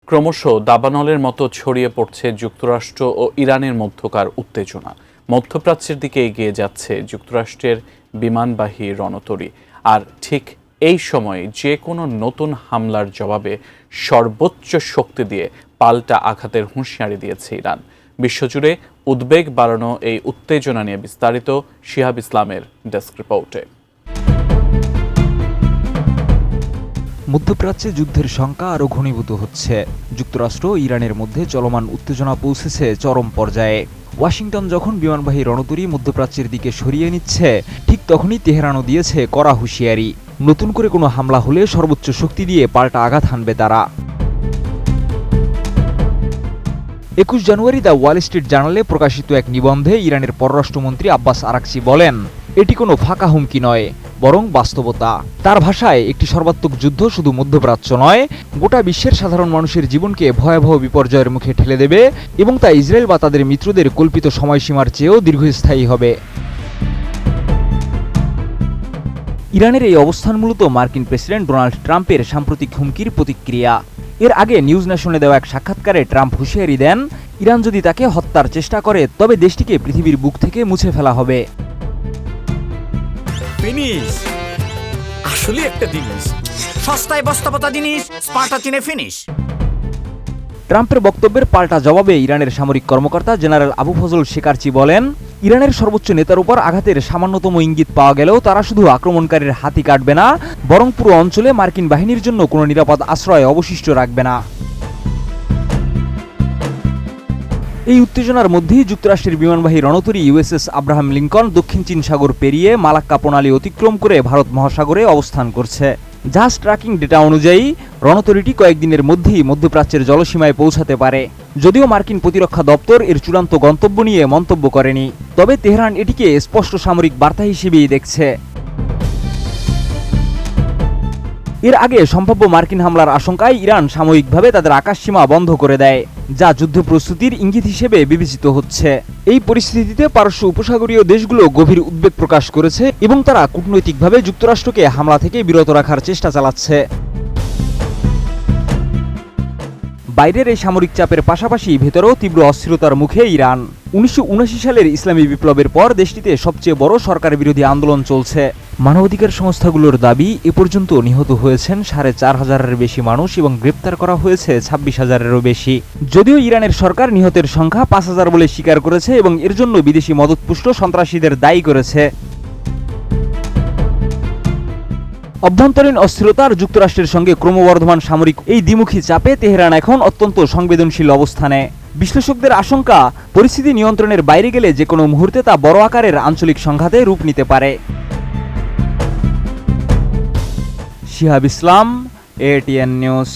ক্রমশ দাবানলের মতো ছড়িয়ে পড়ছে যুক্তরাষ্ট্র ও ইরানের মধ্যকার উত্তেজনা। মধ্যপ্রাচ্যের দিকে এগিয়ে যাচ্ছে যুক্তরাষ্ট্রের বিমানবাহী রণতরী। আর ঠিক এই সময়ে যে কোনো নতুন হামলার জবাবে সর্বোচ্চ শক্তি দিয়ে পাল্টা আঘাতের হুঁশিয়ারি দিয়েছে ইরান। বিশ্বজুড়ে উদ্বেগ বাড়ানো এই উত্তেজনা নিয়ে বিস্তারিত শিহাব ইসলামের ডেস্ক রিপোর্টে। মধ্যপ্রাচ্যে যুদ্ধের শঙ্কা আরও ঘনীভূত হচ্ছে। যুক্তরাষ্ট্র ও ইরানের মধ্যে চলমান উত্তেজনা পৌঁছেছে চরম পর্যায়ে। ওয়াশিংটন যখন বিমানবাহী রণতরী মধ্যপ্রাচ্যের দিকে সরিয়ে নিচ্ছে, ঠিক তখনই তেহরানও দিয়েছে কড়া হুঁশিয়ারি। নতুন করে কোনো হামলা হলে সর্বোচ্চ শক্তি দিয়ে পাল্টা আঘাত হানবে তারা। 21 জানুয়ারি দ্য ওয়াল স্ট্রিট জার্নালে প্রকাশিত এক নিবন্ধে ইরানের পররাষ্ট্রমন্ত্রী আব্বাস আরাকচি বলেন, এটি কোনো ফাঁকা হুমকি নয়, বরং বাস্তবতা। তার ভাষায়, একটি সর্বাত্মক যুদ্ধ শুধু মধ্যপ্রাচ্য নয়, গোটা বিশ্বের সাধারণ মানুষের জীবনকে ভয়াবহ বিপর্যয়ের মুখে ঠেলে দেবে এবং তা ইসরায়েল বা তাদের মিত্রদের কল্পিত সময়সীমার চেয়েও দীর্ঘস্থায়ী হবে। ইরানের এই অবস্থান মূলত মার্কিন প্রেসিডেন্ট ডোনাল্ড ট্রাম্পের সাম্প্রতিক হুমকির প্রতিক্রিয়া। এর আগে নিউজ ন্যাশনে দেওয়া এক সাক্ষাৎকারে ট্রাম্প হুঁশিয়ারি দেন, ইরান যদি তাকে হত্যার চেষ্টা করে তবে দেশটিকে পৃথিবীর বুক থেকে মুছে ফেলা হবে। ফিনিশ আসলে একটা জিনিস, সস্তায় বস্তাপতা জিনিস, স্পার্টা চিনে ফিনিশ। ট্রাম্পের বক্তব্যের পাল্টা জবাবে ইরানের সামরিক কর্মকর্তা জেনারেল আবু ফজল শেকারচি বলেন, ইরানের সর্বোচ্চ নেতার উপর আঘাতের সামান্যতম ইঙ্গিত পাওয়া গেলেও তারা শুধু আক্রমণকারীর হাতই কাটবে না, বরং পুরো অঞ্চলে মার্কিন বাহিনীর জন্য কোনো নিরাপদ আশ্রয় অবশিষ্ট রাখবে না। এই উত্তেজনার মধ্যেই যুক্তরাষ্ট্রের বিমানবাহী রণতরী ইউএসএস আব্রাহাম লিঙ্কন দক্ষিণ চীন সাগর পেরিয়ে মালাক্কা প্রণালী অতিক্রম করে ভারত মহাসাগরে অবস্থান করছে। জাহাজ ট্র্যাকিং ডেটা অনুযায়ী রণতরীটি কয়েকদিনের মধ্যেই মধ্যপ্রাচ্যের জলসীমায় পৌঁছাতে পারে। যদিও মার্কিন প্রতিরক্ষা দপ্তর এর চূড়ান্ত গন্তব্য নিয়ে মন্তব্য করেনি, তবে তেহরান এটিকে স্পষ্ট সামরিক বার্তা হিসেবেই দেখছে। এর আগে সম্ভাব্য মার্কিন হামলার আশঙ্কায় ইরান সাময়িকভাবে তাদের আকাশসীমা বন্ধ করে দেয়, যা যুদ্ধ প্রস্তুতির ইঙ্গিত হিসেবে বিবেচিত হচ্ছে। এই পরিস্থিতিতে পারস্য উপসাগরীয় দেশগুলো গভীর উদ্বেগ প্রকাশ করেছে এবং তারা কূটনৈতিকভাবে যুক্তরাষ্ট্রকে হামলা থেকে বিরত রাখার চেষ্টা চালাচ্ছে। বাইরের এই সামরিক চাপের পাশাপাশি ভেতরেও তীব্র অস্থিরতার মুখে ইরান। 1979 সালের ইসলামী বিপ্লবের পর দেশটিতে সবচেয়ে বড় সরকার বিরোধী আন্দোলন চলছে। মানবাধিকার সংস্থাগুলোর দাবি, এ পর্যন্ত নিহত হয়েছেন 4,500-এর বেশি মানুষ এবং গ্রেপ্তার করা হয়েছে 26,000-এরও বেশি। যদিও ইরানের সরকার নিহতের সংখ্যা 5,000 বলে স্বীকার করেছে এবং এর জন্য বিদেশি মদতপুষ্ট সন্ত্রাসীদের দায়ী করেছে। অভ্যন্তরীণ অস্থিরতার যুক্তরাষ্ট্রের সঙ্গে ক্রমবর্ধমান সামরিক এই দ্বিমুখী চাপে তেহরান এখন অত্যন্ত সংবেদনশীল অবস্থানে। বিশ্লেষকদের আশঙ্কা, পরিস্থিতি নিয়ন্ত্রণের বাইরে গেলে যে কোনো মুহূর্তে তা বড় আকারের আঞ্চলিক সংঘাতে রূপ নিতে পারে। শিহাব ইসলাম, ATN নিউজ।